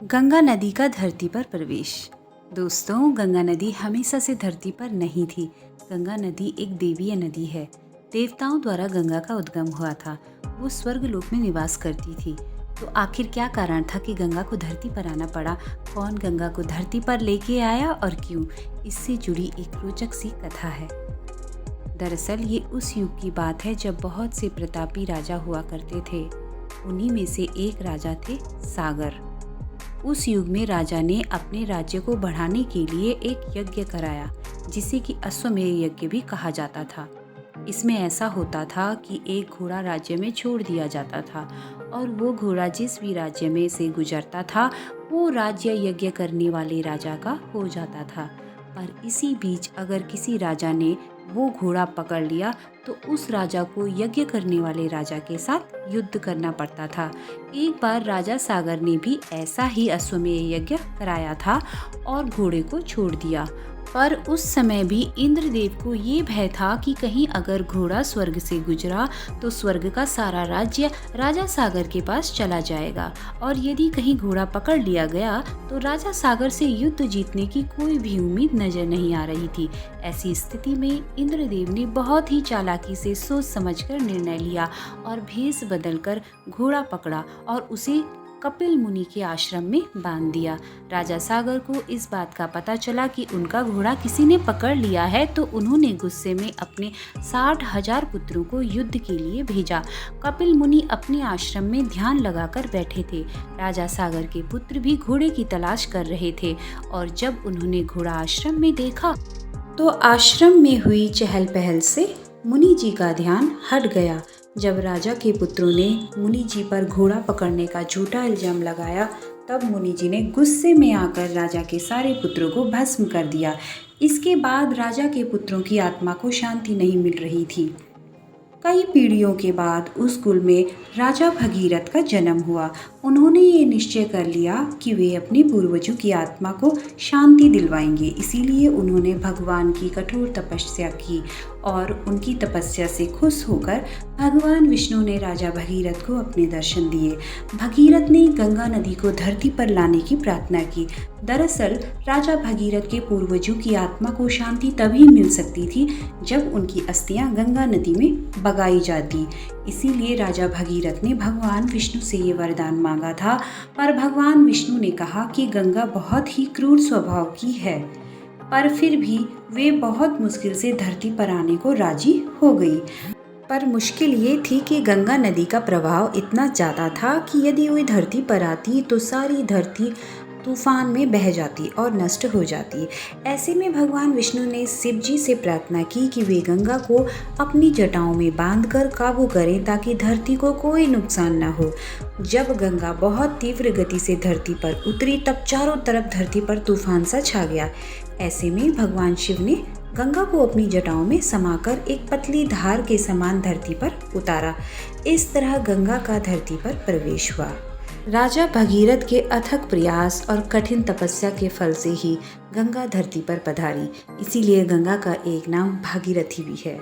गंगा नदी का धरती पर प्रवेश। दोस्तों, गंगा नदी हमेशा से धरती पर नहीं थी। गंगा नदी एक देवीय नदी है। देवताओं द्वारा गंगा का उद्गम हुआ था। वो स्वर्ग लोक में निवास करती थी। तो आखिर क्या कारण था कि गंगा को धरती पर आना पड़ा? कौन गंगा को धरती पर लेके आया और क्यों? इससे जुड़ी एक रोचक सी कथा है। दरअसल ये उस युग की बात है जब बहुत से प्रतापी राजा हुआ करते थे। उन्हीं में से एक राजा थे सागर। उस युग में राजा ने अपने राज्य को बढ़ाने के लिए एक यज्ञ कराया, जिसे कि अश्वमेध यज्ञ भी कहा जाता था। इसमें ऐसा होता था कि एक घोड़ा राज्य में छोड़ दिया जाता था और वो घोड़ा जिस भी राज्य में से गुजरता था वो राज्य यज्ञ करने वाले राजा का हो जाता था। पर इसी बीच अगर किसी राजा ने वो घोड़ा पकड़ लिया तो उस राजा को यज्ञ करने वाले राजा के साथ युद्ध करना पड़ता था। एक बार राजा सागर ने भी ऐसा ही अश्वमेध यज्ञ कराया था और घोड़े को छोड़ दिया। पर उस समय भी इंद्रदेव को ये भय था कि कहीं अगर घोड़ा स्वर्ग से गुजरा तो स्वर्ग का सारा राज्य राजा सागर के पास चला जाएगा, और यदि कहीं घोड़ा पकड़ लिया गया तो राजा सागर से युद्ध जीतने की कोई भी उम्मीद नजर नहीं आ रही थी। ऐसी स्थिति में इंद्रदेव ने बहुत ही चालाकी से सोच समझकर निर्णय लिया और भेष बदलकर घोड़ा पकड़ा और उसे कपिल मुनि के आश्रम में बांध दिया। राजा सागर को इस बात का पता चला कि उनका घोड़ा किसी ने पकड़ लिया है, तो उन्होंने गुस्से में अपने 60,000 पुत्रों को युद्ध के लिए भेजा। कपिल मुनि अपने आश्रम में ध्यान लगाकर बैठे थे। राजा सागर के पुत्र भी घोड़े की तलाश कर रहे थे, और जब उन्होंने घोड़ा आश्रम में देखा तो आश्रम में हुई चहल पहल से मुनि जी का ध्यान हट गया। जब राजा के पुत्रों ने मुनि जी पर घोड़ा पकड़ने का झूठा इल्जाम लगाया, तब मुनि जी ने गुस्से में आकर राजा के सारे पुत्रों को भस्म कर दिया। इसके बाद राजा के पुत्रों की आत्मा को शांति नहीं मिल रही थी। कई पीढ़ियों के बाद उस कुल में राजा भगीरथ का जन्म हुआ। उन्होंने ये निश्चय कर लिया कि वे अपने पूर्वजों की आत्मा को शांति दिलवाएंगे। इसीलिए उन्होंने भगवान की कठोर तपस्या की, और उनकी तपस्या से खुश होकर भगवान विष्णु ने राजा भगीरथ को अपने दर्शन दिए। भगीरथ ने गंगा नदी को धरती पर लाने की प्रार्थना की। दरअसल राजा भगीरथ के पूर्वजों की आत्मा को शांति तभी मिल सकती थी जब उनकी अस्थियां गंगा नदी में बगाई जाती। इसीलिए राजा भगीरथ ने भगवान विष्णु से ये वरदान मांगा था, पर भगवान विष्णु ने कहा कि गंगा बहुत ही क्रूर स्वभाव की है। पर फिर भी वे बहुत मुश्किल से धरती पर आने को राजी हो गई। पर मुश्किल ये थी कि गंगा नदी का प्रभाव इतना ज़्यादा था कि यदि वो धरती पर आती तो सारी धरती तूफान में बह जाती और नष्ट हो जाती। ऐसे में भगवान विष्णु ने शिव जी से प्रार्थना की कि वे गंगा को अपनी जटाओं में बांधकर काबू करें ताकि धरती को कोई नुकसान न हो। जब गंगा बहुत तीव्र गति से धरती पर उतरी तब चारों तरफ धरती पर तूफान सा छा गया। ऐसे में भगवान शिव ने गंगा को अपनी जटाओं में समाकर एक पतली धार के समान धरती पर उतारा। इस तरह गंगा का धरती पर प्रवेश हुआ। राजा भगीरथ के अथक प्रयास और कठिन तपस्या के फल से ही गंगा धरती पर पधारी। इसीलिए गंगा का एक नाम भागीरथी भी है।